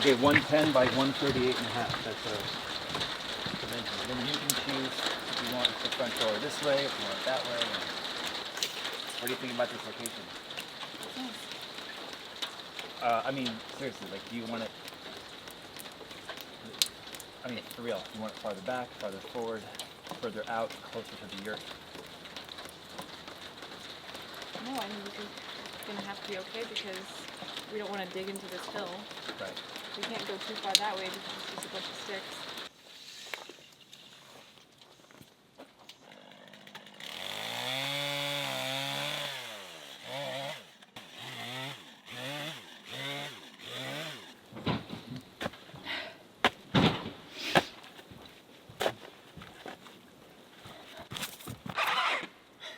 Okay, 110 by 138 and a half. That's a dimension. Then you can choose if you want the front door this way, if you want it that way. What do you think about this location? I mean, seriously, like, do you want it? I mean, for real, do you want it farther back, farther forward, further out, closer to the yurt? No, I mean, it's gonna have to be okay because we don't want to dig into this hill. Right. We can't go too far that way because it's just a bunch of sticks.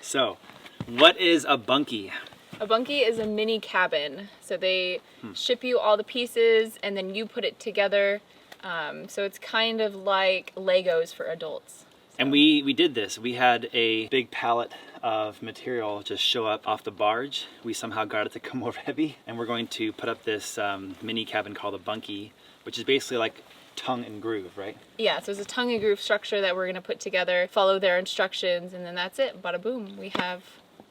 So, what is a bunkie? A bunkie is a mini cabin. So they ship you all the pieces and then you put it together. So it's kind of like Legos for adults. And we did this. We had a big pallet of material just show up off the barge. We somehow got it to come over heavy, and we're going to put up this mini cabin called a bunkie, which is basically like tongue and groove, right? Yeah, so it's a tongue and groove structure that we're gonna put together, follow their instructions, and then that's it. Bada boom, we have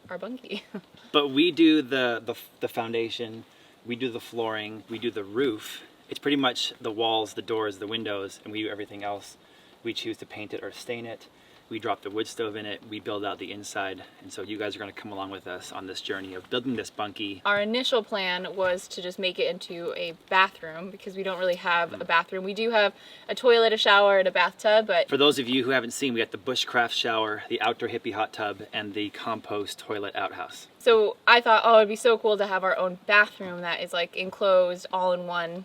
our bunkie. But we do the foundation, we do the flooring, we do the roof. It's pretty much the walls, the doors, the windows, and we do everything else. We choose to paint it or stain it. We drop the wood stove in it. We build out the inside. And so you guys are going to come along with us on this journey of building this bunkie. Our initial plan was to just make it into a bathroom because we don't really have a bathroom. We do have a toilet, a shower, and a bathtub, but for those of you who haven't seen, we got the bushcraft shower, the outdoor hippie hot tub, and the compost toilet outhouse. so I thought, oh, it'd be so cool to have our own bathroom that is like enclosed all in one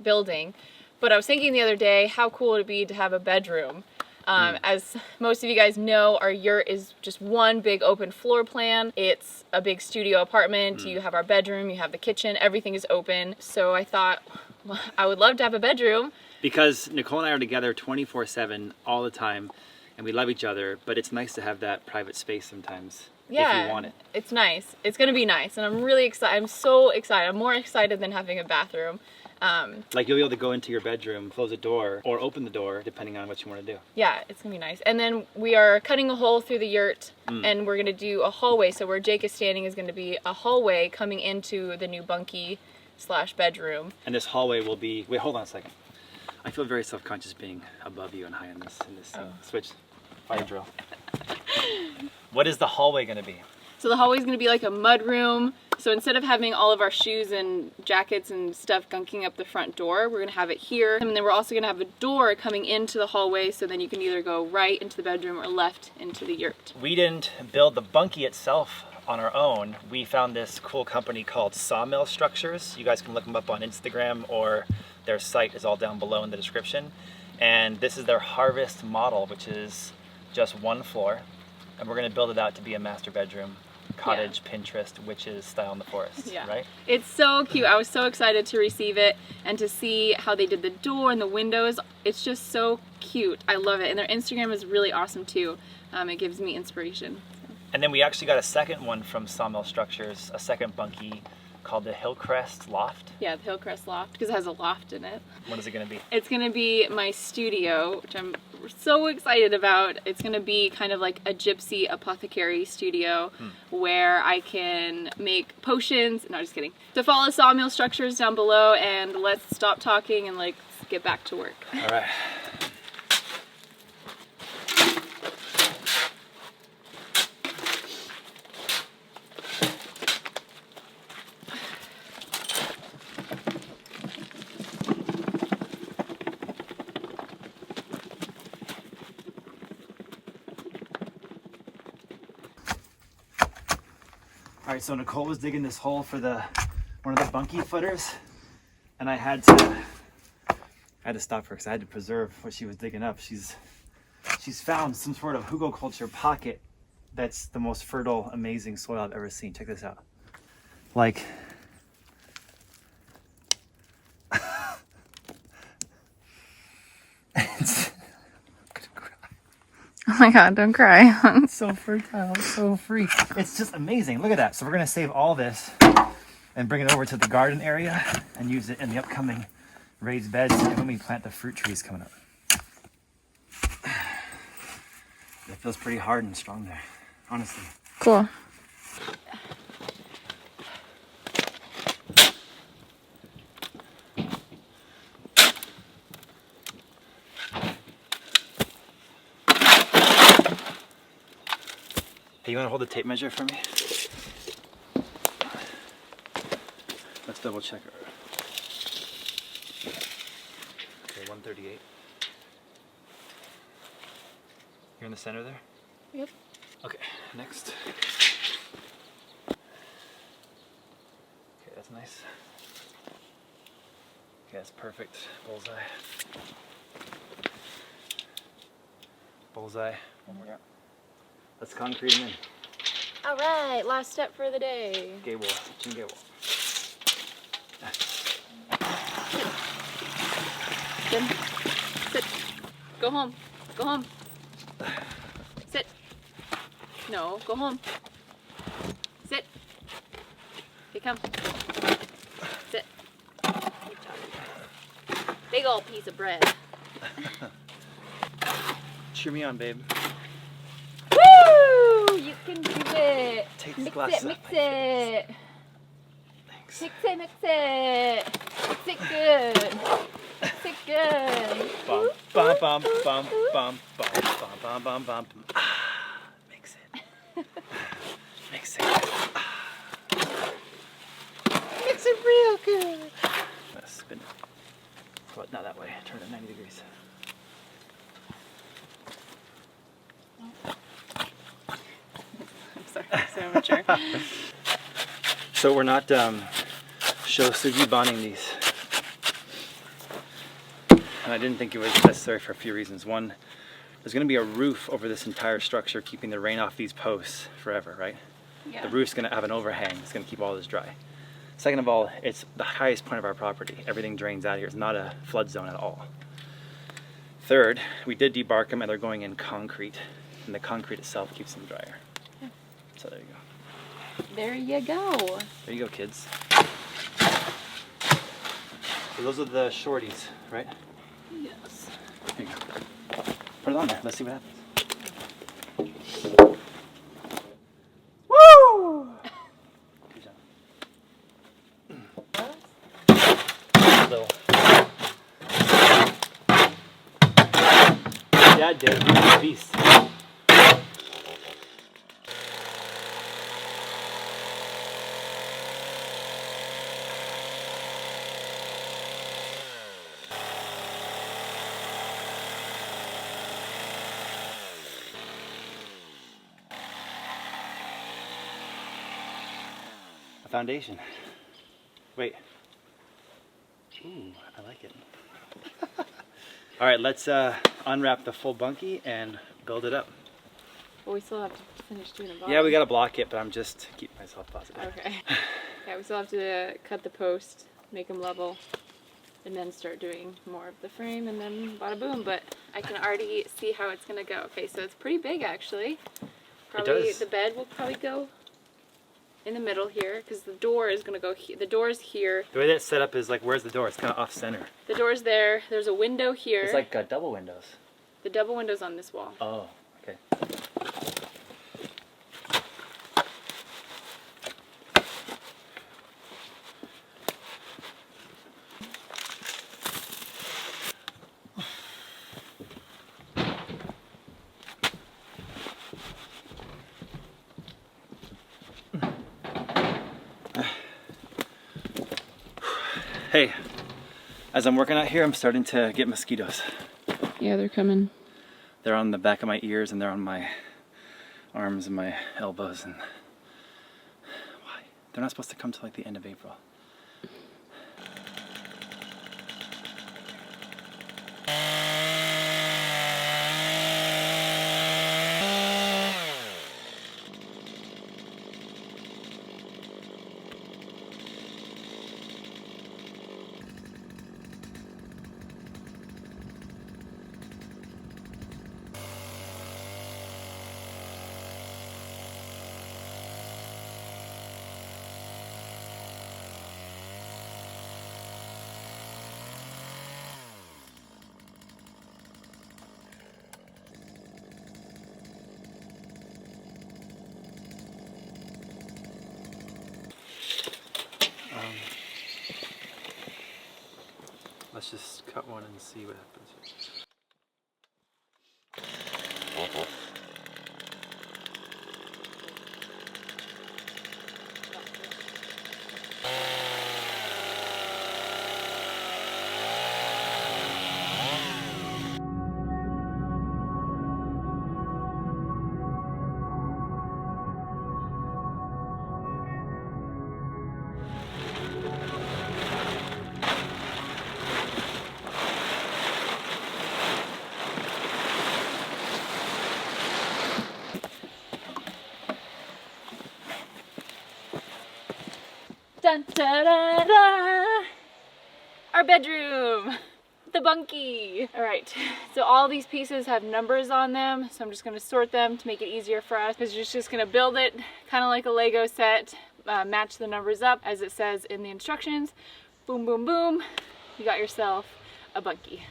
building. But I was thinking the other day, how cool would it be to have a bedroom? As most of you guys know, our yurt is just one big open floor plan. It's a big studio apartment. You have our bedroom, you have the kitchen, everything is open. So I thought, well, I would love to have a bedroom. Because Nicole and I are together 24/7 all the time, and we love each other, but it's nice to have that private space sometimes. Yeah, if you want it. It's nice. It's gonna be nice, and I'm really excited. I'm so excited. I'm more excited than having a bathroom. Like you'll be able to go into your bedroom, close the door, or open the door, depending on what you want to do. Yeah, it's gonna be nice. And then we are cutting a hole through the yurt, and we're gonna do a hallway. So where Jake is standing is gonna be a hallway coming into the new bunkie / bedroom. And this hallway will be, wait, hold on a second. I feel very self-conscious being above you and high in this switch fire drill. What is the hallway gonna be? So the hallway is gonna be like a mud room. So instead of having all of our shoes and jackets and stuff gunking up the front door, we're gonna have it here. And then we're also gonna have a door coming into the hallway, so then you can either go right into the bedroom or left into the yurt. We didn't build the bunkie itself on our own. We found this cool company called Sawmill Structures. You guys can look them up on Instagram, or their site is all down below in the description. And this is their harvest model, which is just one floor. And we're gonna build it out to be a master bedroom, cottage, Pinterest, witches style in the forest, right? It's so cute. I was so excited to receive it and to see how they did the door and the windows. It's just so cute. I love it. And their Instagram is really awesome too. It gives me inspiration. And then we actually got a second one from Sawmill Structures, a second bunkie called the Hillcrest Loft. Yeah, the Hillcrest Loft, because it has a loft in it. What is it gonna be? It's gonna be my studio, which I'm so excited about. It's gonna be kind of like a gypsy apothecary studio where I can make potions. No, just kidding. So follow Sawmill Structures down below, and let's stop talking and let's get back to work. All right. All right, so Nicole was digging this hole for one of the bunkie footers, and I had to stop her because I had to preserve what she was digging up. She's found some sort of hugelkultur pocket that's the most fertile, amazing soil I've ever seen. Check this out. Like, Oh my God, don't cry. so fertile, so free. It's just amazing. Look at that. So we're gonna save all this and bring it over to the garden area and use it in the upcoming raised beds and when we plant the fruit trees coming up. It feels pretty hard and strong there, honestly. Cool. Hey, you want to hold the tape measure for me? Let's double check it. Okay, 138. You're in the center there? Yep. Okay, next. Okay, that's nice. Okay, that's perfect. Bullseye. Bullseye. One more. Let's concrete them in. All right, last step for the day. Gay wall, chin gay wall. Sit. Go home. Go home. Sit. No, go home. Sit. Okay, come. Sit. Big old piece of bread. Cheer me on, babe. Woo! You can do it. Take these Mix glasses it, off mix my it. Thanks. Mix it, mix it. Mix it good. Mix it good. Bum, bum, bum, bum, bum, bum, bum, bum, bum. Mix it. Mix it. Mix it real good. Spin it. Well, not that way. Turn it 90 degrees. I'm sorry, I'm so immature. So we're not show sugi bonding these. And I didn't think it was necessary for a few reasons. One, there's going to be a roof over this entire structure keeping the rain off these posts forever, right? Yeah. The roof's going to have an overhang. It's going to keep all this dry. Second of all, it's the highest point of our property. Everything drains out here. It's not a flood zone at all. Third, we did debark them and they're going in concrete. And the concrete itself keeps them drier. Yeah. So there you go. There you go. There you go, kids. So those are the shorties, right? Yes. Here you go. Put it on there. Let's see what happens. Woo! Good job. A little. Dad did. He's a beast. Foundation. Wait. Ooh, I like it. All right, let's unwrap the full bunkie and build it up. Well, we still have to finish doing the bottom. Yeah, we gotta block it, but I'm just keeping myself positive. Okay. Yeah, we still have to cut the post, make them level, and then start doing more of the frame, and then bada boom. But I can already see how it's gonna go. Okay, so it's pretty big actually. Probably It does. the bed will probably go in the middle here, because the door is gonna go here. The door's here. The way that's set up is like, where's the door? It's kind of off center. The door's there. There's a window here. It's like double windows. The double window's on this wall. Oh, okay. Hey, as I'm working out here, I'm starting to get mosquitoes. Yeah, they're coming. They're on the back of my ears and they're on my arms and my elbows. And why? They're not supposed to come till like the end of April. Let's just cut one and see what happens. Dun, da, da, da. Our bedroom, the bunkie. All right, so all these pieces have numbers on them, so I'm just gonna sort them to make it easier for us. Because you're just gonna build it kind of like a Lego set, match the numbers up as it says in the instructions. Boom, boom, boom. You got yourself a bunkie.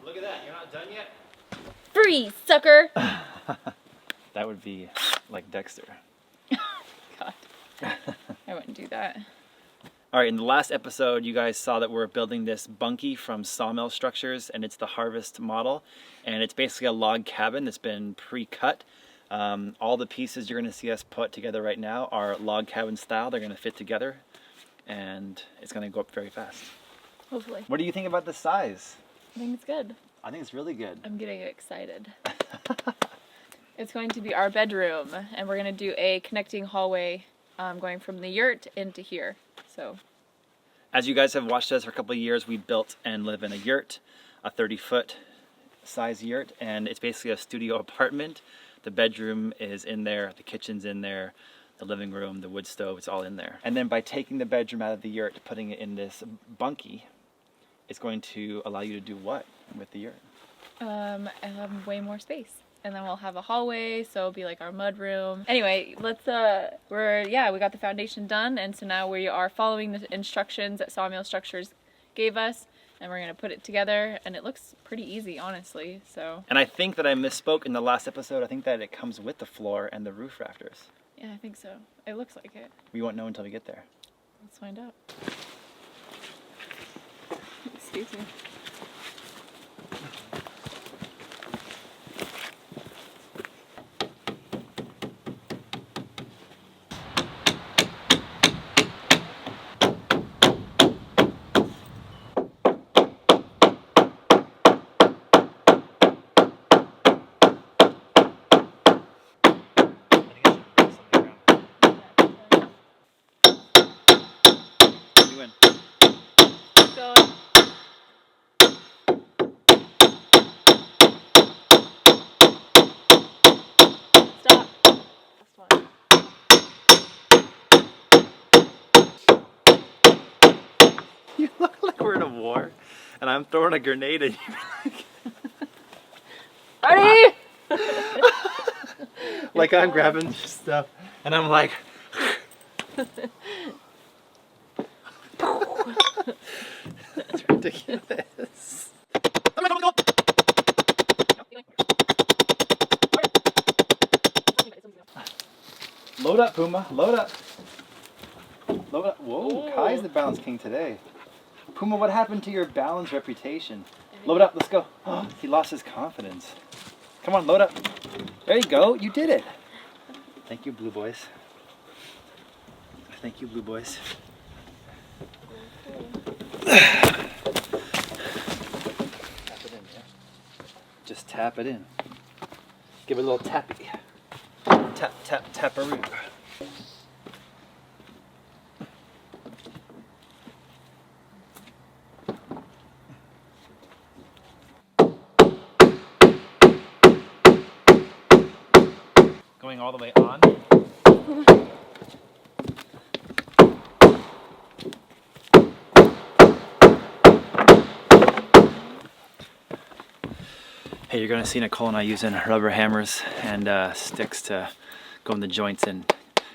Look at that, you're not done yet? Freeze, sucker! That would be like Dexter. God, I wouldn't do that. All right, in the last episode, you guys saw that we're building this bunkie from sawmill structures, and it's the harvest model. And it's basically a log cabin that's been pre-cut. All the pieces you're gonna see us put together right now are log cabin style. They're gonna fit together, and it's gonna go up very fast. Hopefully. What do you think about the size? I think it's good. I think it's really good. I'm getting excited. It's going to be our bedroom, and we're going to do a connecting hallway going from the yurt into here. So, as you guys have watched us for a couple of years, we built and live in a yurt, a 30-foot size yurt, and it's basically a studio apartment. The bedroom is in there, the kitchen's in there, the living room, the wood stove, it's all in there. And then by taking the bedroom out of the yurt, putting it in this bunkie, it's going to allow you to do what with the yurt? way more space. And then we'll have a hallway, so it'll be like our mud room. Anyway, let's, we got the foundation done, and so now we are following the instructions that Sawmill Structures gave us, and we're gonna put it together, and it looks pretty easy, honestly. So. And I think that I misspoke in the last episode. I think that it comes with the floor and the roof rafters. Yeah, I think so. It looks like it. We won't know until we get there. Let's find out. Excuse me. You look like we're in a war, and I'm throwing a grenade at you. Ready? Like I'm grabbing stuff, and I'm like. That's ridiculous. Load up, Puma. Load up. Load up. Whoa, Kai's the balance king today. Puma, what happened to your balance reputation? Load up. Let's go. Oh, he lost his confidence. Come on, load up. There you go. You did it. Thank you, Blue Boys. Thank you, Blue Boys. Tap it in, yeah. Just tap it in. Give it a little tappy. Tap, tap, taparoo. Going all the way on. Hey, you're gonna see Nicole and I using rubber hammers and sticks to go in the joints and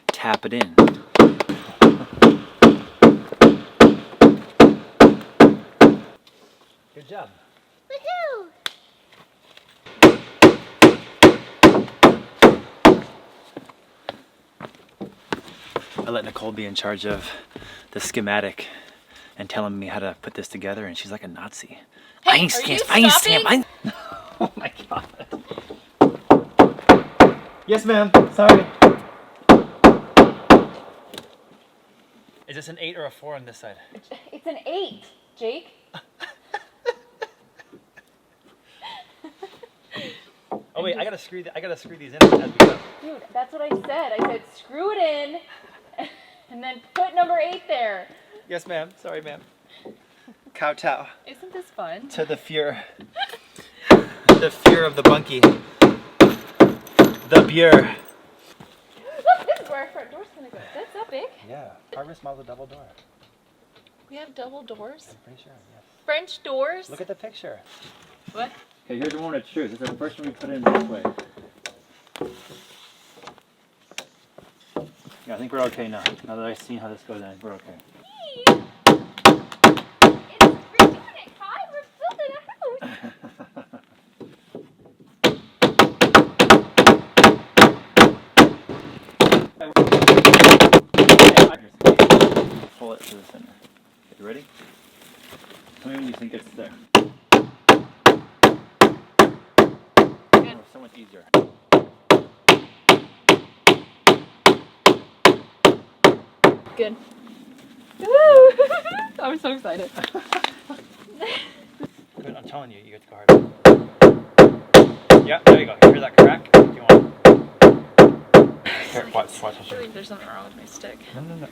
tap it in. Good job. Woohoo! I let Nicole be in charge of the schematic and telling me how to put this together, and she's like a Nazi. Hey, are you stopping? Oh my god. Yes, ma'am. Sorry. Is this an 8 or a 4 on this side? It's an 8, Jake. Oh wait, I gotta screw these in as we go. Dude, that's what I said. I said screw it in, and then put number 8 there. Yes, ma'am. Sorry, ma'am. Kowtow Isn't this fun? to the fear of the bunkie. The beer. Look, this is where our front door's gonna go. That's that big. Yeah, Harvest Model's a double door. We have double doors. I'm pretty sure, yes. French doors. Look at the picture. What? Okay, here's the one of truth. This is the first one we put in this way. Yeah, I think we're okay now. Now that I've seen how this goes in, we're okay. We're doing it, Kai. We're building a house. Pull it to the center. You ready? Tell me when you think it's there. Good. Oh, so much easier. Good. Woo! I'm so excited. Good, I'm telling you, you get to go hard. Yeah, there you go. You hear that crack? If you want. Here, watch. I feel like there's something wrong with my stick. No.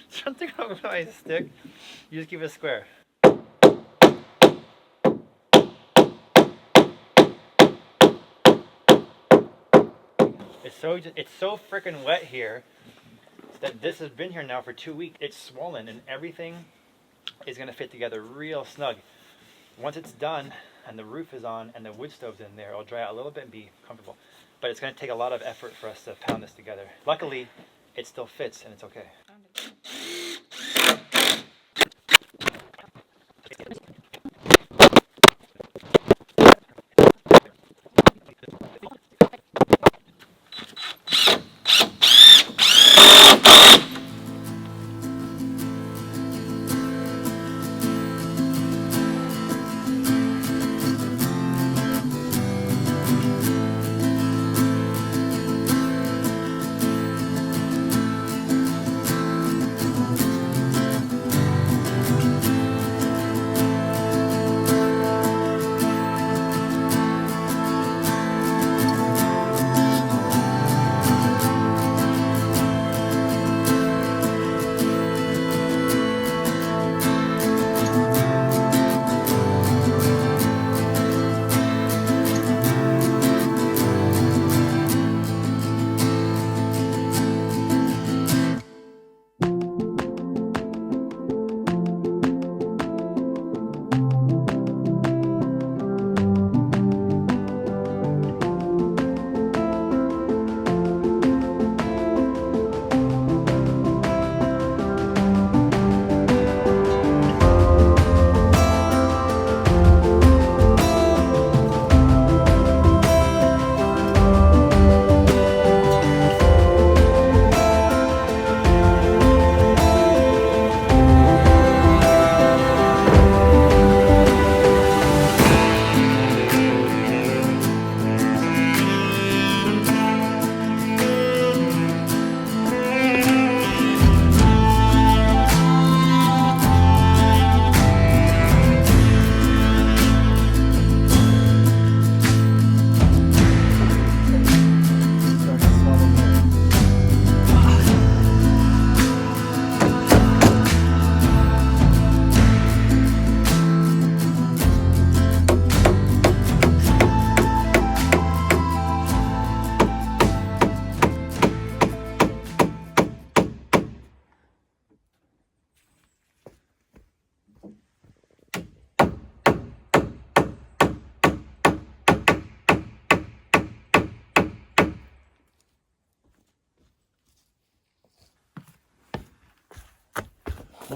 Something wrong with my stick. You just keep it square. It's so freaking wet here that this has been here now for 2 weeks. It's swollen and everything is gonna fit together real snug. Once it's done and the roof is on and the wood stove's in there, it'll dry out a little bit and be comfortable. But it's gonna take a lot of effort for us to pound this together. Luckily, it still fits and it's okay.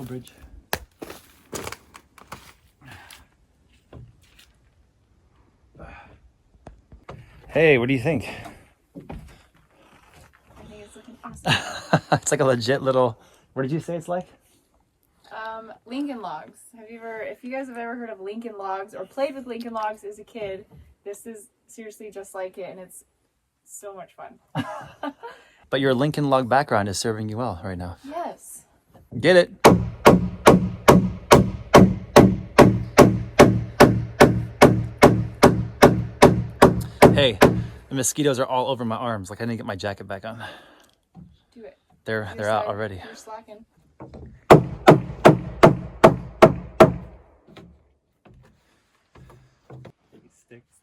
bridge. Hey, what do you think? I think it's looking awesome. It's like a legit little, what did you say it's like? Lincoln logs. If you guys have ever heard of Lincoln logs or played with Lincoln logs as a kid, this is seriously just like it, and it's so much fun. But your Lincoln log background is serving you well right now. Yes. Get it? Hey, the mosquitoes are all over my arms. Like I didn't get my jacket back on. Do it. They're out already. You're slacking. Sticks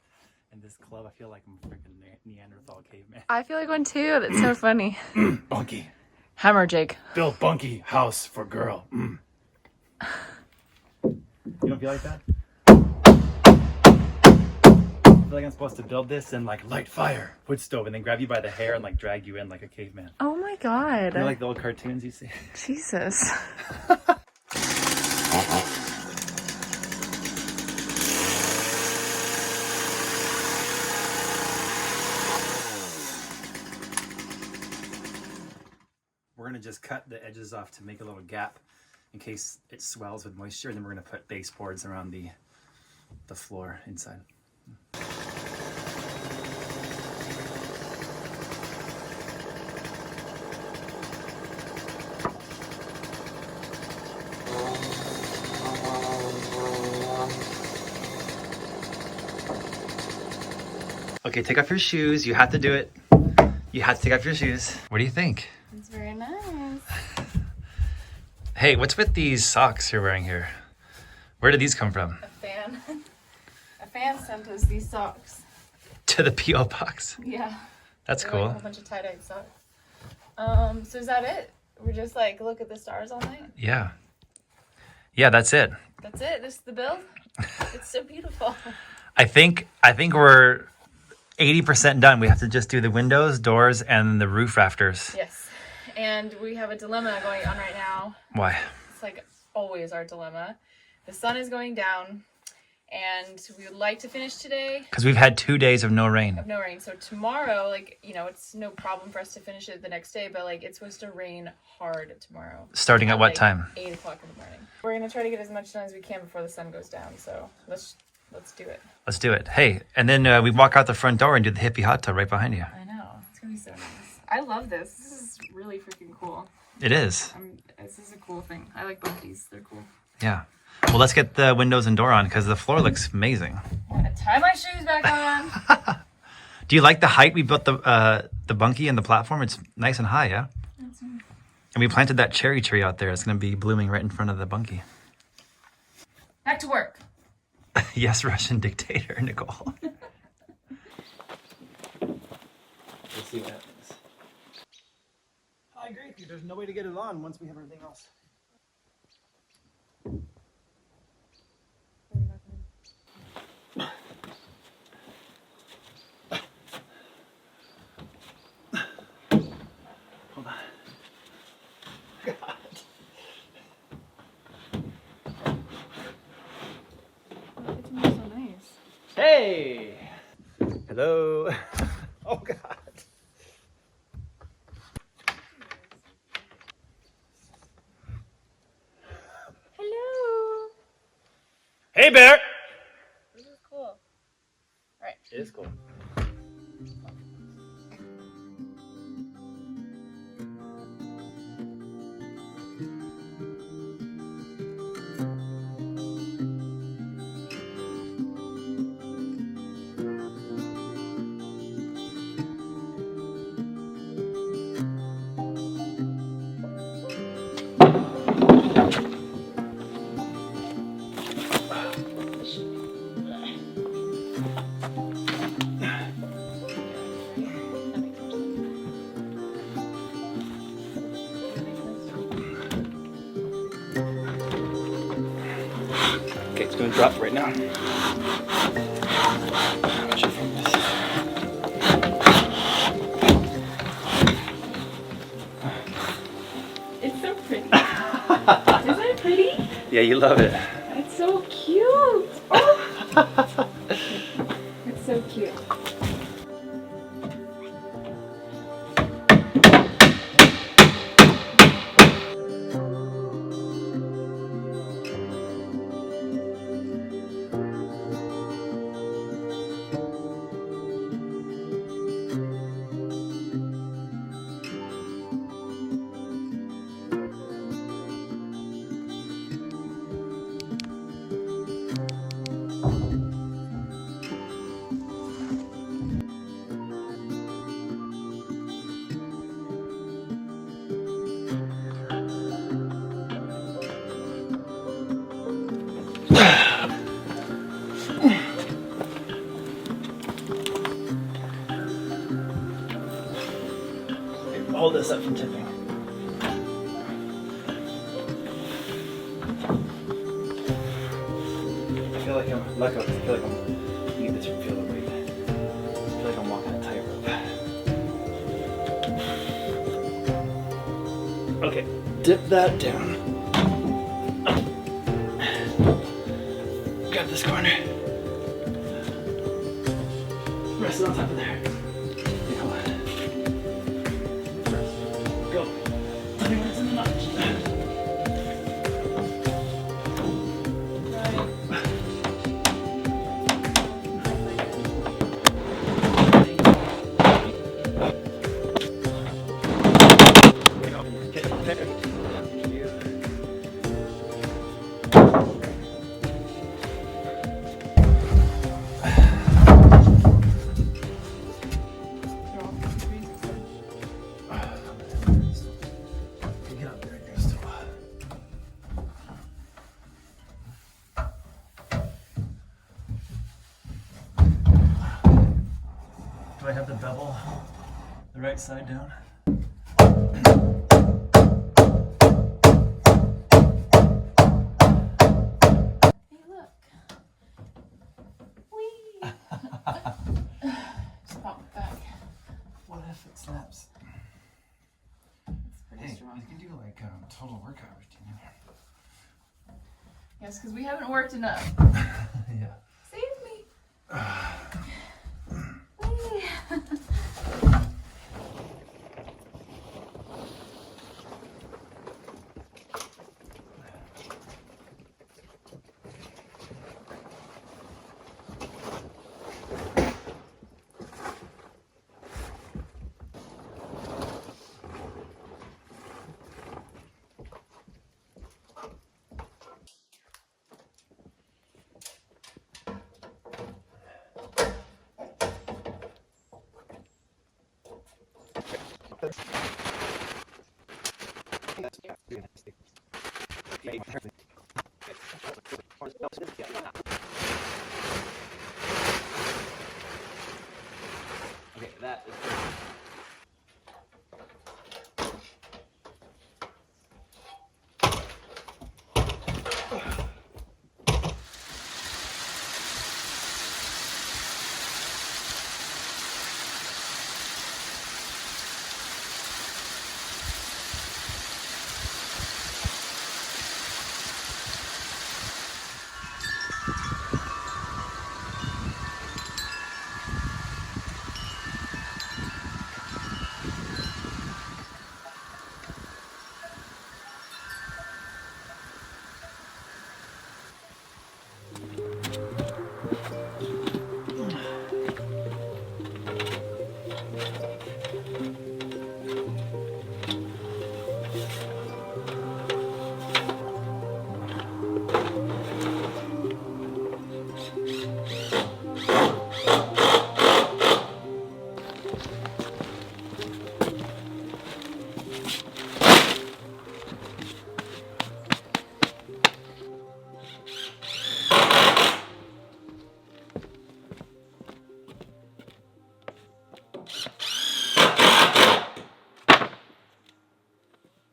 and this club. I feel like I'm a freaking Neanderthal caveman. I feel like one too. That's so funny. Bunkie. Hammer, Jake. Build Bunkie house for girl. You don't feel like that? I feel like I'm supposed to build this and like light fire, wood stove, and then grab you by the hair and like drag you in like a caveman. Oh my god. You know, like the old cartoons you see? Jesus. We're gonna just cut the edges off to make a little gap in case it swells with moisture, and then we're gonna put baseboards around the floor inside. Okay, take off your shoes. You have to do it. You have to take off your shoes. What do you think? It's very nice. Hey, what's with these socks you're wearing here? Where did these come from? A fan. A fan sent us these socks. To the P.O. box. Yeah. That's They're cool. like a whole bunch of tie-dye socks. So is that it? We're just like look at the stars all night? Yeah. Yeah, that's it. That's it? This is the build? It's so beautiful. I think we're 80% done. We have to just do the windows, doors, and the roof rafters. Yes. And we have a dilemma going on right now. Why? It's like always our dilemma. The sun is going down, and we would like to finish today. Because we've had 2 days of no rain. Of no rain. So tomorrow, like, you know, it's no problem for us to finish it the next day, but like it's supposed to rain hard tomorrow. Starting at what like, time? 8 o'clock in the morning. We're gonna try to get as much done as we can before the sun goes down. So let's do it. Let's do it. Hey, and then we walk out the front door and do the hippie hot tub right behind you. I know. It's gonna be so nice. I love this. This is really freaking cool. It is. This is a cool thing. I like bunkies. They're cool. Yeah. Well, let's get the windows and door on because the floor looks amazing. I'm gonna tie my shoes back on. Do you like the height we built the bunkie and the platform? It's nice and high, yeah? And we planted that cherry tree out there. It's going to be blooming right in front of the bunkie. Back to work. Yes, Russian dictator, Nicole. We'll see what happens. I agree with you. There's no way to get it on once we have everything else. Hold on. God. It's so nice. Hey! Hello. Oh, God. Hello. Hey, Bear! This is cool. All right. It is cool. Okay, it's going to drop right now. I should film this. It's so pretty. Is it? Yeah, you love it. It's so cute. Oh. It's so cute. Hold this up from tipping. I feel like I'm I need this to feel the weight. I feel like I'm walking a tightrope. Okay, dip that down. Grab this corner. Rest it on top of there. Go. Tell me when it's in the notch. Do I have the bevel the right side down? Hey, look. Whee! Just pop it back. What if it snaps? It's pretty Hey, strong. you can do like total workout routine. Yes, because we haven't worked enough. Yeah. Save me. Whee! Okay, that is perfect.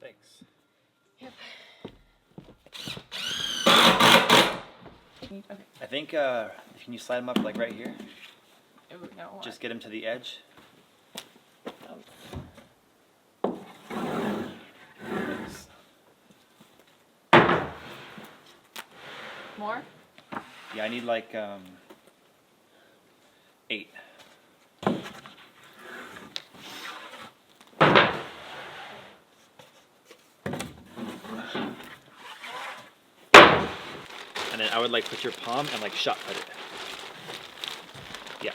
Thanks. Yep. Okay. I think, can you slide them up like right here? Ooh, no. What? Just get them to the edge. Oh. More? Yeah, I need like 8. And then I would like put your palm and like shot put it. Yeah.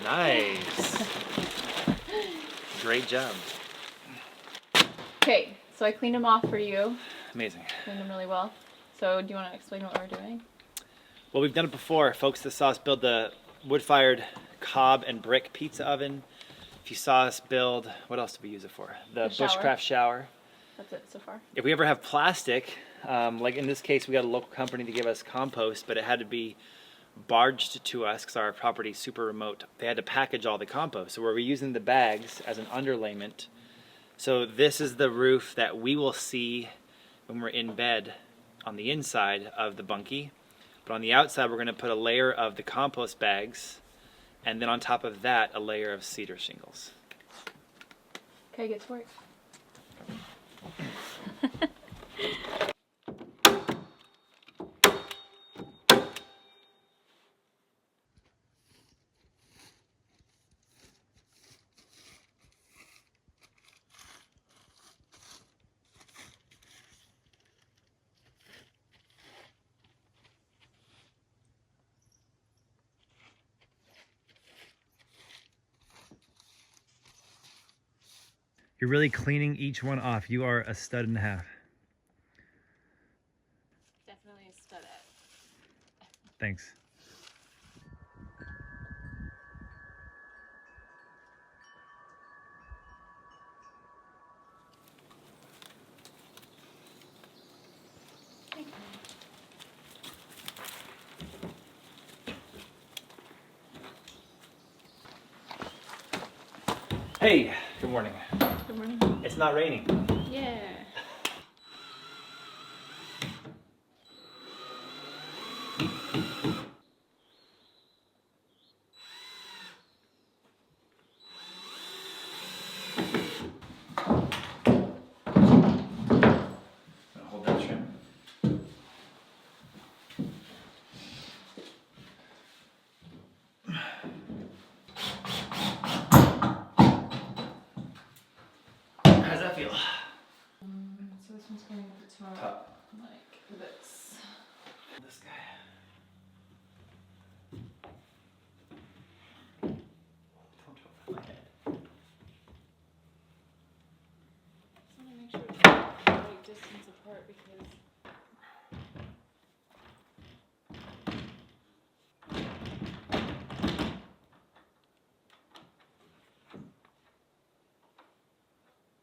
Nice. Great job. Okay, so I cleaned them off for you. Amazing. Cleaned them really well. So do you want to explain what we're doing? Well, we've done it before. Folks that saw us build the wood-fired cob and brick pizza oven. If you saw us build, what else did we use it for? The shower. bushcraft shower. That's it so far. If we ever have plastic, like in this case, we got a local company to give us compost, but it had to be barged to us because our property is super remote. They had to package all the compost. So we're reusing the bags as an underlayment. So this is the roof that we will see when we're in bed on the inside of the bunkie. But on the outside, we're going to put a layer of the compost bags, and then on top of that, a layer of cedar shingles. Okay, get to work. You're really cleaning each one off. You are a stud and a half. Definitely a stud at. Thanks. Hey, good morning. Good morning. It's not raining. Yeah. Hold that trim. How's that feel? So this one's going at the top, like this. This guy. Don't over my head. I want to make sure it's the right distance apart because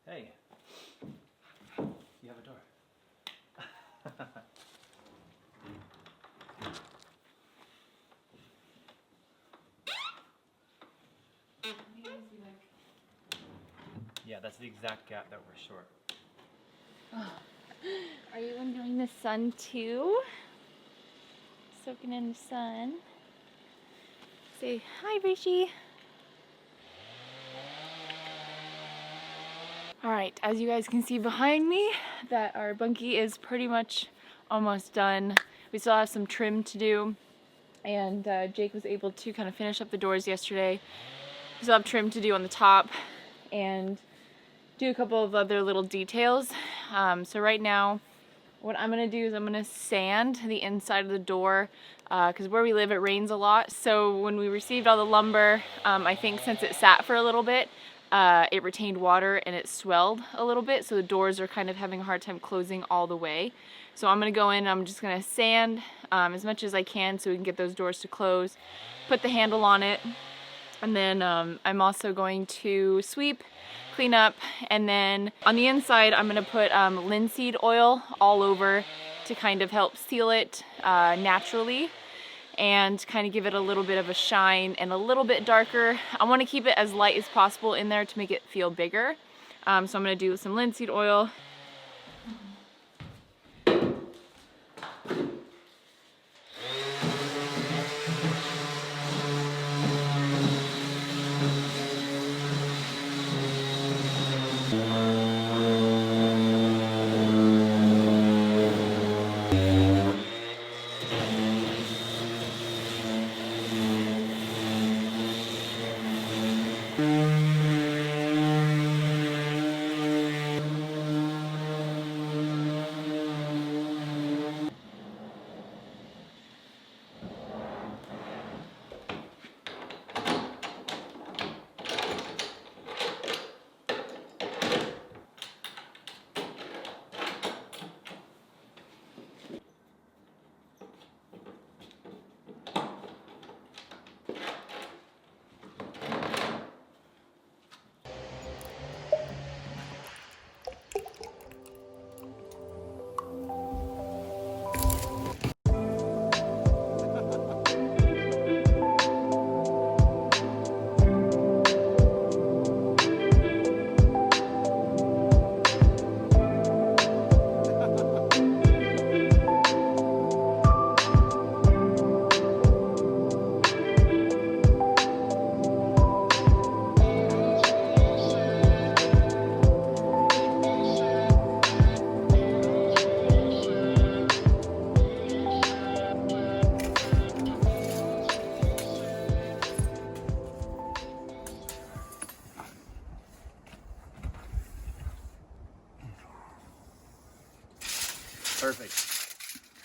Hey, you have a door. Yeah, that's the exact gap that we're short. Are you enjoying the sun too? Soaking in the sun. Say hi, Rishi. Alright, as you guys can see behind me, that our bunkie is pretty much almost done. We still have some trim to do, and Jake was able to kind of finish up the doors yesterday. We still have trim to do on the top and do a couple of other little details. So right now, what I'm going to do is I'm going to sand the inside of the door because where we live it rains a lot. So when we received all the lumber, I think since it sat for a little bit, it retained water and it swelled a little bit, so the doors are kind of having a hard time closing all the way. So I'm going to go in and I'm just going to sand as much as I can so we can get those doors to close, put the handle on it, and then I'm also going to sweep, clean up, and then on the inside I'm going to put linseed oil all over to kind of help seal it naturally and kind of give it a little bit of a shine and a little bit darker. I want to keep it as light as possible in there to make it feel bigger. So I'm going to do some linseed oil.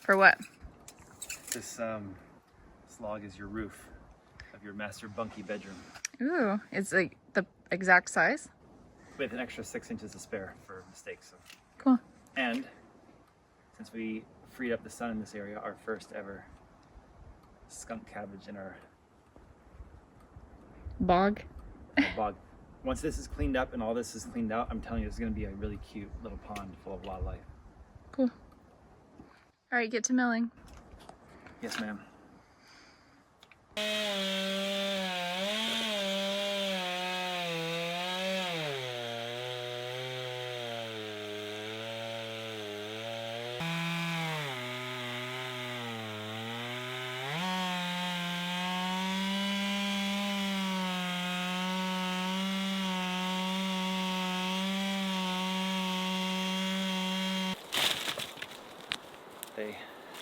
For what? This log is your roof of your master bunkie bedroom. Ooh, it's like the exact size? With an extra 6 inches to spare for mistakes. So. Cool. And since we freed up the sun in this area, our first ever skunk cabbage in our Bog. bog. Once this is cleaned up and all this is cleaned out, I'm telling you, it's going to be a really cute little pond full of wildlife. Cool. All right, get to milling. Yes, ma'am.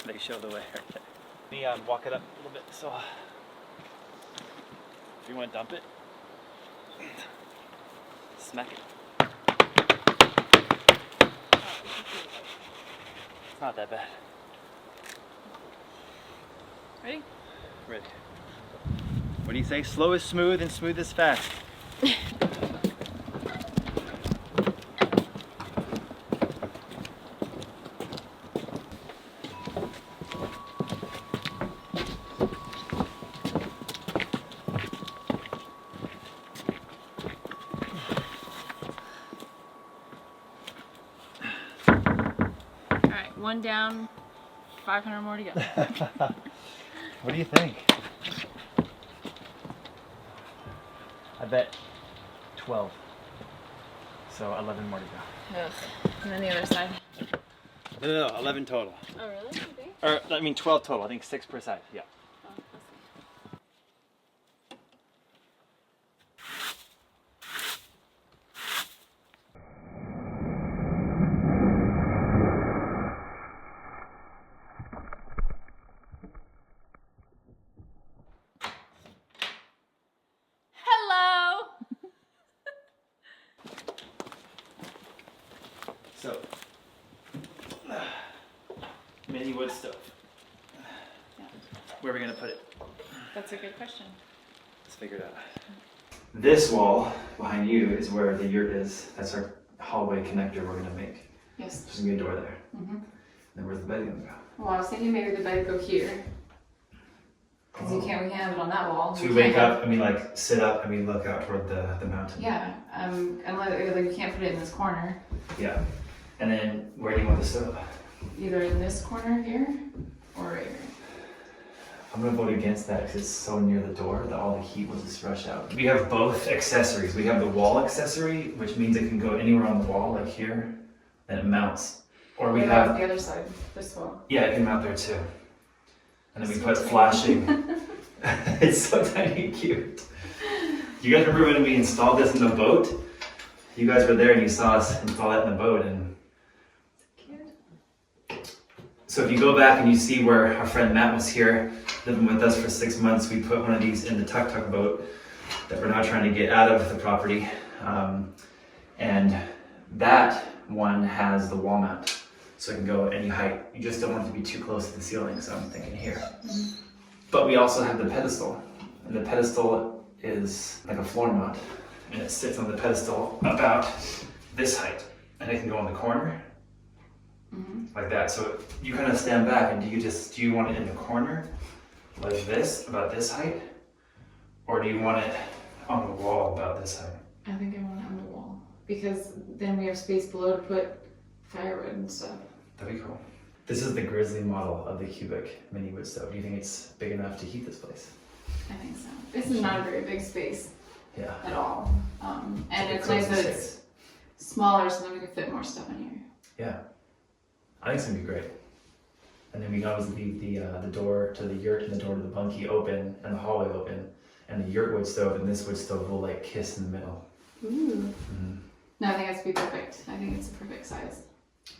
They show the way right there. Let me walk it up a little bit. So, if you want to dump it, smack it. It's not that bad. Ready? Ready. What do you say? Slow is smooth and smooth is fast. One down, 500 more to go. What do you think? I bet 12. So 11 more to go. Ugh. And then the other side. No, 11 total. Oh, really? You think? Or, I mean 12 total. I think 6 per side. Yeah. Oh, let's see. So, mini wood stove. Yeah. Where are we going to put it? That's a good question. Let's figure it out. This wall behind you is where the yurt is. That's our hallway connector we're going to make. Yes. There's going to be a door there. Mm-hmm. Then where's the bed going to go? Well, I was thinking maybe the bed go here. Because we can't have it on that wall. So we wake up, sit up, and we look out toward the mountain. Yeah, unless we can't put it in this corner. Yeah. And then where do you want the stove? Either in this corner here, or right here. I'm gonna vote against that because it's so near the door that all the heat will just rush out. We have both accessories. We have the wall accessory, which means it can go anywhere on the wall, like here, and it mounts. Or we have the other side, this wall. Yeah, it can mount there too. And then we put flashing. It's so tiny and cute. You guys remember when we installed this in the boat? You guys were there and you saw us install that in the boat. And so if you go back and you see where our friend Matt was here, living with us for 6 months, we put one of these in the tuk-tuk boat that we're now trying to get out of the property. And that one has the wall mount, so it can go any height. You just don't want it to be too close to the ceiling, so I'm thinking here. Mm-hmm. But we also have the pedestal, and the pedestal is like a floor mount, and it sits on the pedestal about this height, and it can go in the corner, like that. So you kind of stand back, and do you want it in the corner, like this, about this height, or do you want it on the wall about this height? I think I want it on the wall, because then we have space below to put firewood and stuff. That'd be cool. This is the grizzly model of the cubic mini wood stove. Do you think it's big enough to heat this place? I think so. This is not a very big space at all. And it's nice that it's smaller so that we can fit more stuff in here. Yeah. I think it's gonna be great. And then we can always leave the door to the yurt and the door to the bunkie open and the hallway open. And the yurt wood stove and this wood stove will like kiss in the middle. Ooh. Mm-hmm. No, I think that's be perfect. I think it's a perfect size.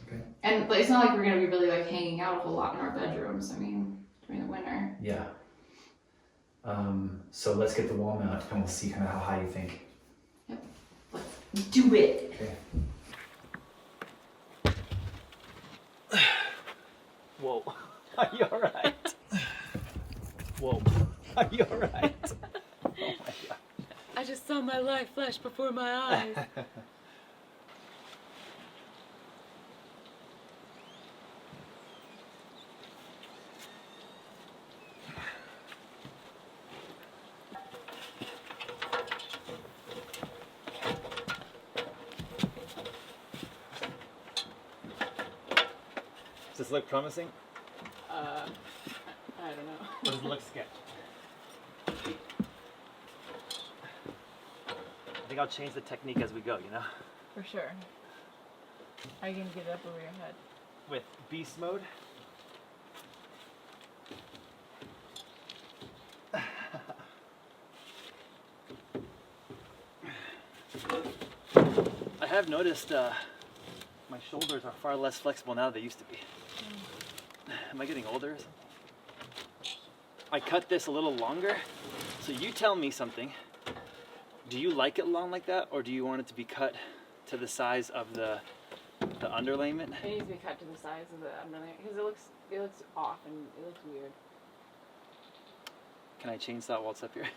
Okay. And it's not like we're gonna be really like hanging out a whole lot in our bedrooms. I mean, during the winter. Yeah. So let's get the wall mount and we'll see kind of how high you think. Yep. Let's do it. Okay. Whoa. Are you alright? Whoa. Are you alright? Oh my god. I just saw my life flash before my eyes. Does this look promising? I don't know. Or does it look sketch? I think I'll change the technique as we go, you know? For sure. How are you gonna get it up over your head? With beast mode. I have noticed my shoulders are far less flexible now than they used to be. Am I getting older or something? I cut this a little longer, so you tell me something. Do you like it long like that, or do you want it to be cut to the size of the underlayment? It needs to be cut to the size of the underlayment because it looks off and it looks weird. Can I chainsaw while it's up here?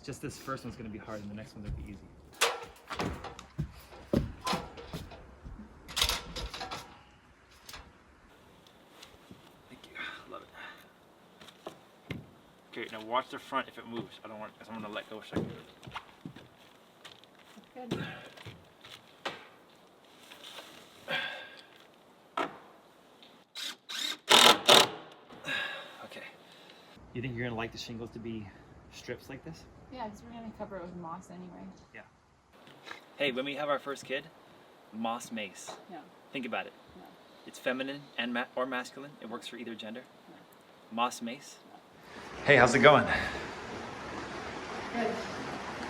Just this first one's gonna be hard, and the next one's gonna be easy. Okay, now watch the front if it moves. I don't want, because I'm gonna let go a second. That's good. Okay. You think you're gonna like the shingles to be strips like this? Yeah, because we're gonna cover it with moss anyway. Yeah. Hey, when we have our first kid, moss mace. No. Think about it. No. It's feminine and or masculine. It works for either gender. No. Moss mace. Hey, how's it going? Good.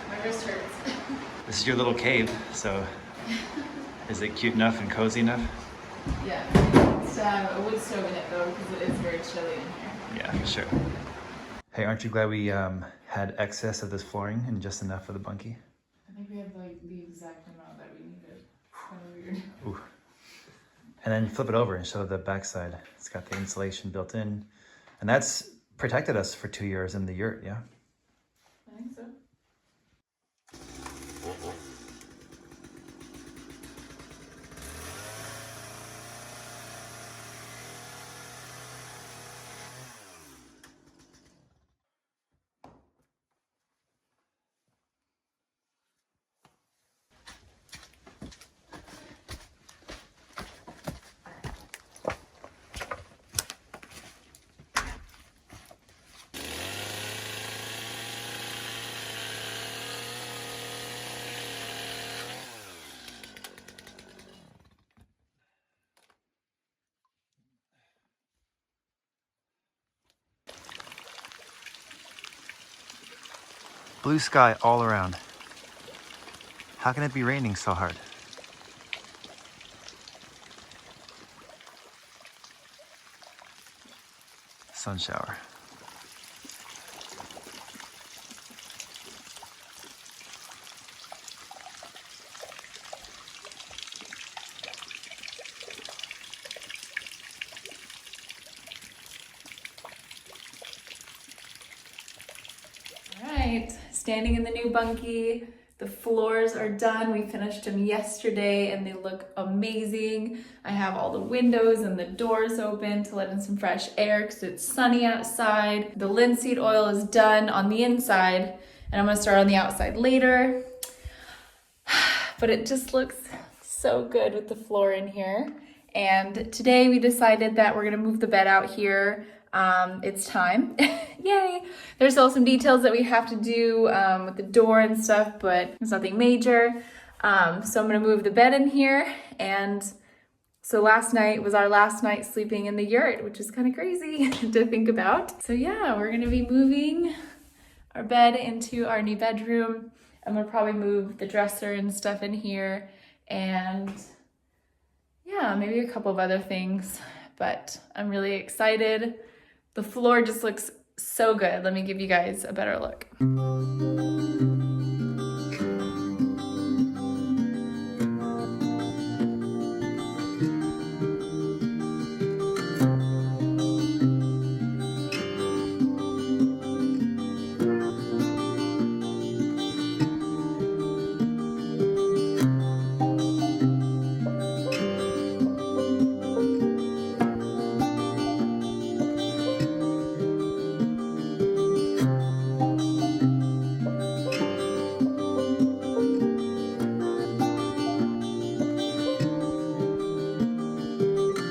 My wrist hurts. This is your little cave, so is it cute enough and cozy enough? Yeah. It's a wood stove in it though because it is very chilly in here. Yeah, for sure. Hey, aren't you glad we had excess of this flooring and just enough for the bunkie? I think we had like the exact amount that we needed. Kind of weird. Ooh. And then flip it over and show the backside. It's got the insulation built in, and that's protected us for 2 years in the yurt, yeah? I think so. Blue sky all around. How can it be raining so hard? Sun shower. Standing in the new bunkie. The floors are done. We finished them yesterday and they look amazing. I have all the windows and the doors open to let in some fresh air because it's sunny outside. The linseed oil is done on the inside and I'm gonna start on the outside later. But it just looks so good with the floor in here. And today we decided that we're gonna move the bed out here. It's time. Yay! There's still some details that we have to do with the door and stuff, but it's nothing major. So I'm gonna move the bed in here. And so last night was our last night sleeping in the yurt, which is kind of crazy to think about. So yeah, we're gonna be moving our bed into our new bedroom. I'm gonna probably move the dresser and stuff in here. And yeah, maybe a couple of other things, but I'm really excited. The floor just looks so good. Let me give you guys a better look.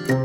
Ready?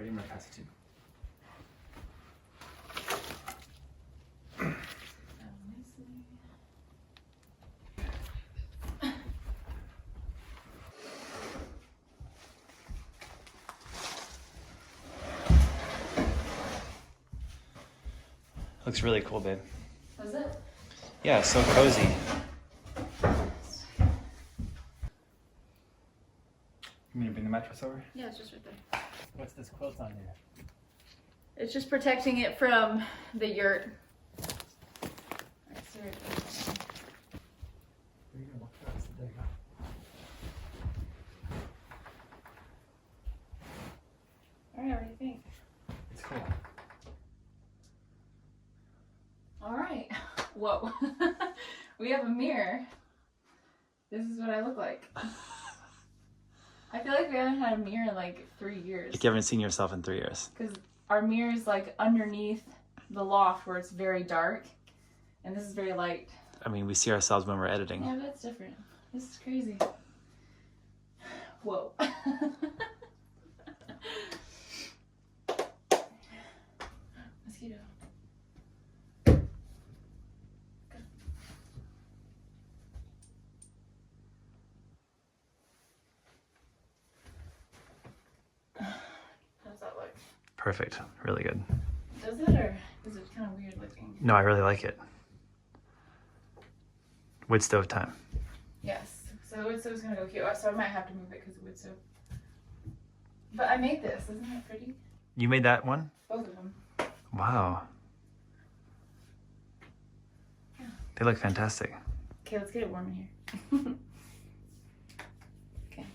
I'm gonna pass it to you. Looks really cool, babe. Was it? Yeah, it's so cozy. You mean to bring the mattress over? Yeah, it's just right there. What's this quilt on here? It's just protecting it from the yurt. Where are you gonna walk across? There you go. Alright, what do you think? It's cool. Alright. Whoa. We have a mirror. This is what I look like. I feel like we haven't had a mirror in like 3 years. Like you haven't seen yourself in 3 years. Because our mirror is like underneath the loft where it's very dark. And this is very light. I mean, we see ourselves when we're editing. Yeah, that's different. This is crazy. Whoa. Mosquito. How's that look? Perfect. Really good. Does it, or is it kind of weird looking? No, I really like it. Woodstove time. Yes. So Woodstove's gonna go cute. So I might have to move it because of Woodstove. But I made this. Isn't that pretty? You made that one? Both of them. Wow. Yeah. They look fantastic. Okay, let's get it warm in here. Okay.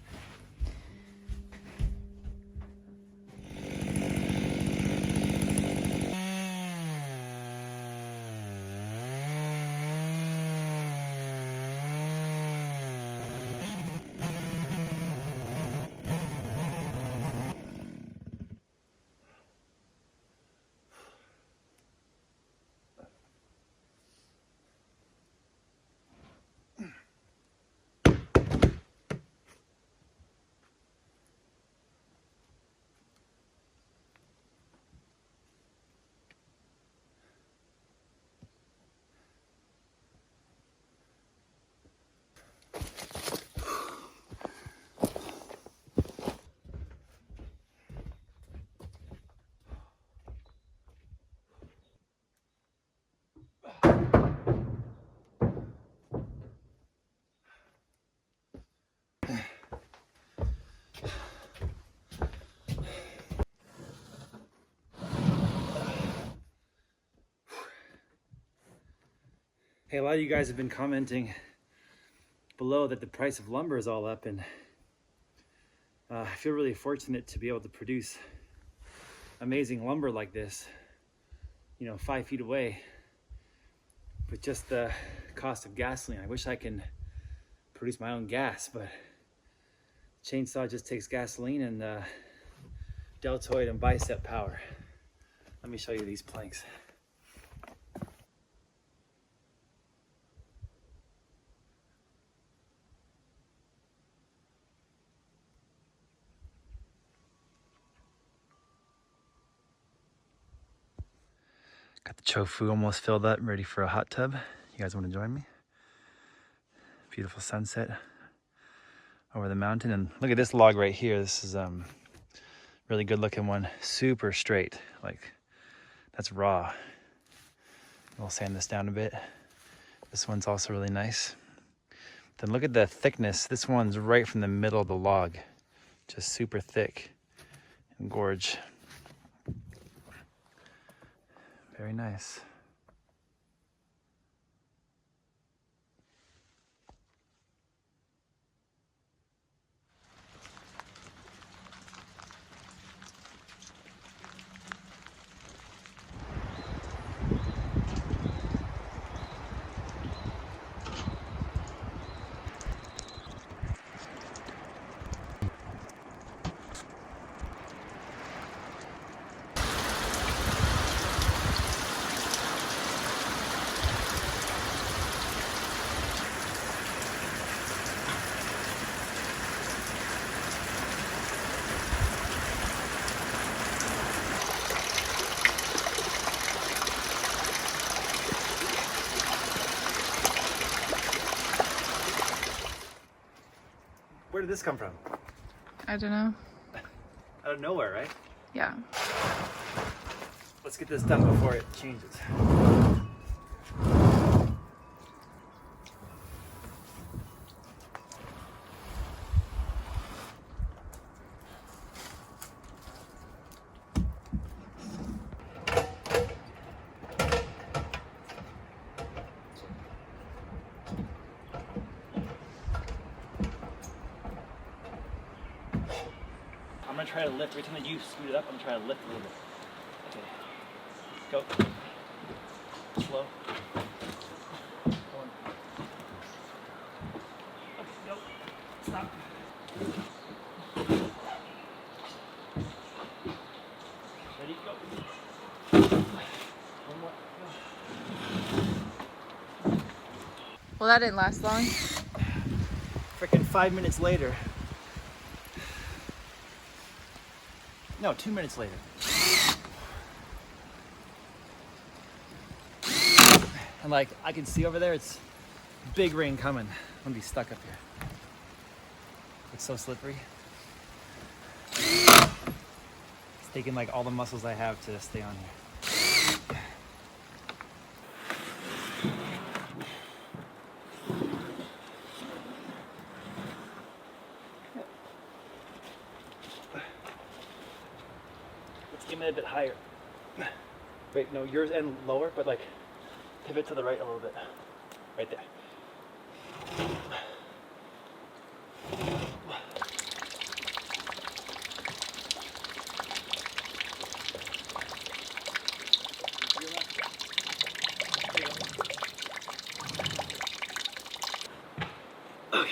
Hey, a lot of you guys have been commenting below that the price of lumber is all up, and I feel really fortunate to be able to produce amazing lumber like this, you know, 5 feet away with just the cost of gasoline. I wish I can produce my own gas, but chainsaw just takes gasoline and deltoid and bicep power. Let me show you these planks. Got the chofu almost filled up, ready for a hot tub. You guys want to join me? Beautiful sunset over the mountain. And look at this log right here. This is really good looking one, super straight. Like that's raw. We'll sand this down a bit. This one's also really nice. Then look at the thickness. This one's right from the middle of the log, just super thick and gorge. Very nice. Where did this come from? I don't know. Out of nowhere, right? Yeah. Let's get this done before it changes. I'm gonna try to lift. Every time that you scoot it up, I'm gonna try to lift a little bit. Okay. Go. Slow. One. Okay, go. Stop. Ready? Go. One more. Go. Well, that didn't last long. Freaking 5 minutes later. No, 2 minutes later. And like, I can see over there, it's big rain coming. I'm gonna be stuck up here. It's so slippery. It's taking like all the muscles I have to stay on here. Aim it a bit higher. Wait, no, yours and lower, but like pivot to the right a little bit. Right there. Okay.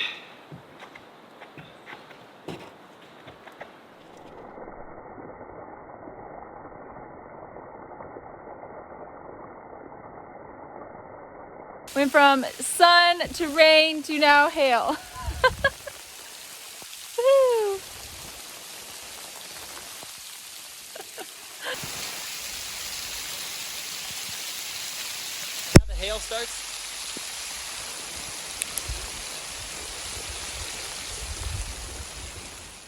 Went from sun to rain to now hail. Woo. Now the hail starts.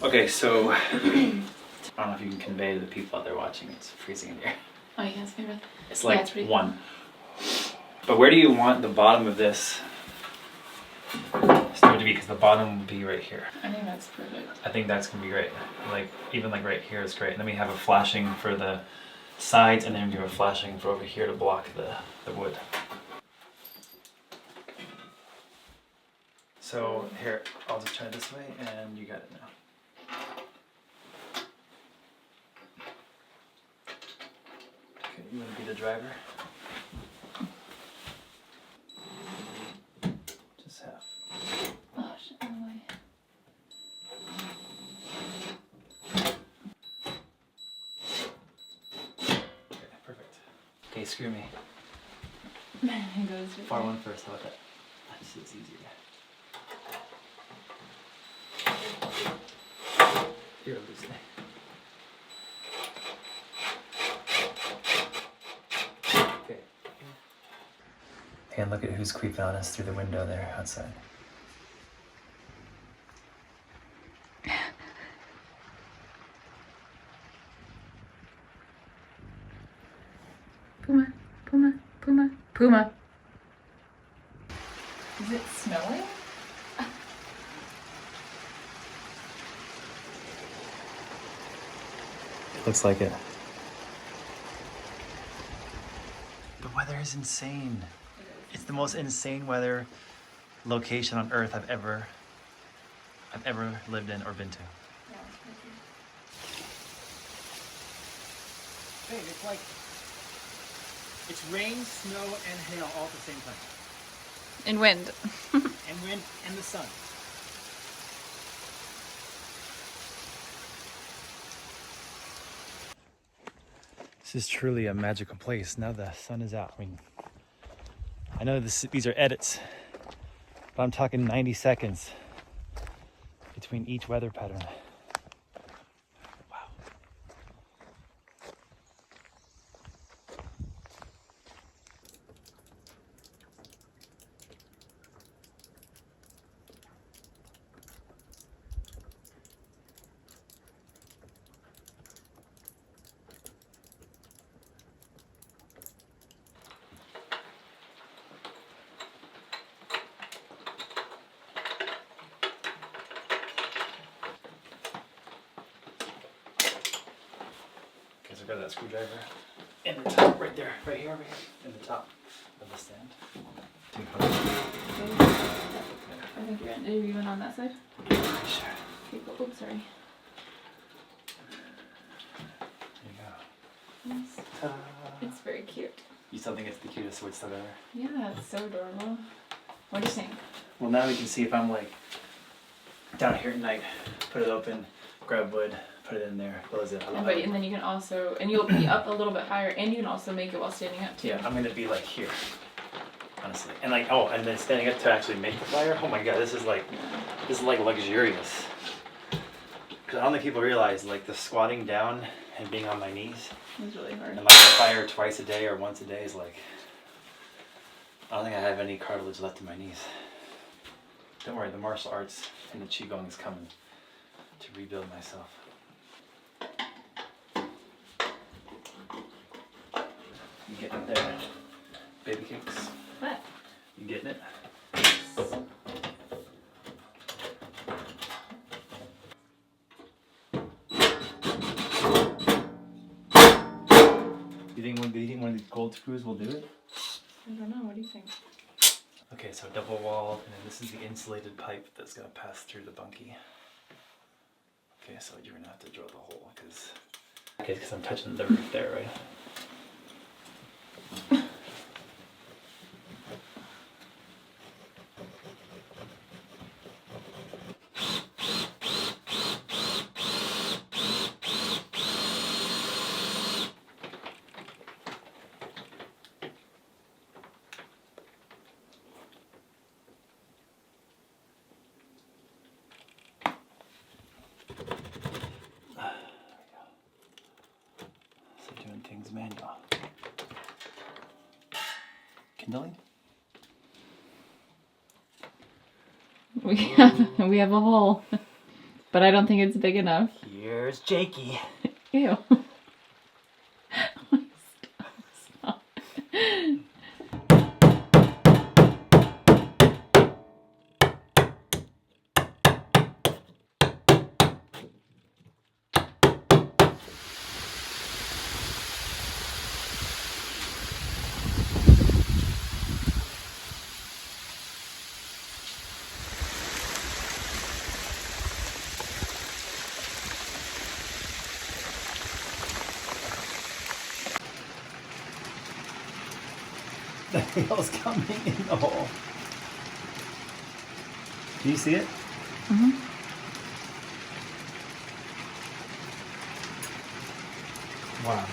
Okay, so I don't know if you can convey to the people out there watching, it's freezing in here. Oh, you can't see it. It's like one. But where do you want the bottom of this stove to be? Because the bottom will be right here. I think that's perfect. I think that's gonna be great. Like even like right here is great. And then we have a flashing for the sides, and then we do a flashing for over here to block the wood. So here, I'll just try this way, and you got it now. Okay, you want to be the driver? Just half. Oh, shit, out of the way. Okay, perfect. Okay, screw me. It goes Far one first, how about that? That's it's easier. Here, loosen it. Okay. And look at who's creeping on us through the window there outside. Puma. Is it snowing? Looks like it. The weather is insane. It's the most insane weather location on Earth I've ever lived in or been to. Yeah, it's crazy. Hey, it's like it's rain, snow, and hail all at the same time. And wind. And wind and the sun. This is truly a magical place. Now the sun is out. I mean, I know these are edits, but I'm talking 90 seconds between each weather pattern. Wow. Okay, so I got that screwdriver in the top, right there, right here, in the top of the stand. I think you're in. Are you even on that side? Sure. Okay, cool. Oops, sorry. There you go. Nice. Ta-da. It's very cute. You still think it's the cutest Woodstove ever? Yeah, it's so adorable. What do you think? Well, now we can see if I'm like down here at night, put it open, grab wood, put it in there, close it. And then you can also, and you'll be up a little bit higher, and you can also make it while standing up too. Yeah, I'm gonna be like here, honestly, and like and then standing up to actually make the fire. Oh my god, this is like luxurious. Because I don't think people realize like the squatting down and being on my knees It's really hard. and like the fire twice a day or once a day is like, I don't think I have any cartilage left in my knees. Don't worry, the martial arts and the qigong is coming to rebuild myself. You getting it there, baby cakes? What? You getting it? Do you think one of these gold screws will do it? I don't know. What do you think? Okay, so double walled, and then this is the insulated pipe that's gonna pass through the bunkie. Okay, so you're gonna have to drill the hole, because I'm touching the roof there, right? Things manual. Kindling? We have a hole, but I don't think it's big enough. Here's Jakey. Ew. Stop. The hail's coming in the hole. Do you see it? Mm-hmm. Wow.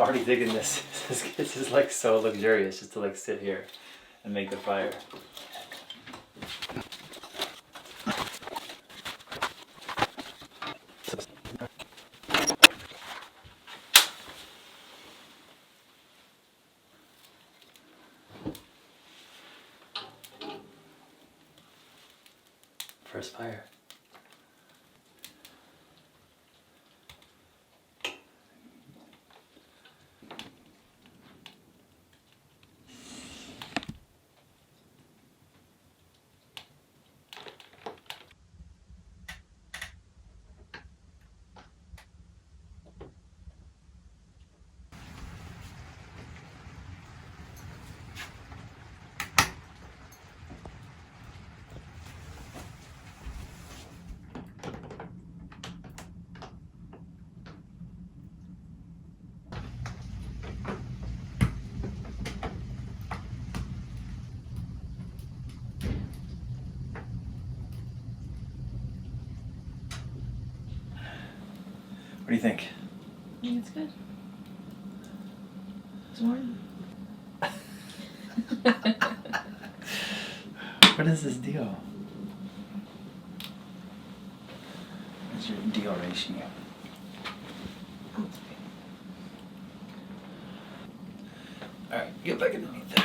already digging this. This is like so luxurious just to like sit here and make the fire. First fire. What do you think? I think it's good. It's warm. What is this deal? What's your deal ratio? Alright, get back underneath there.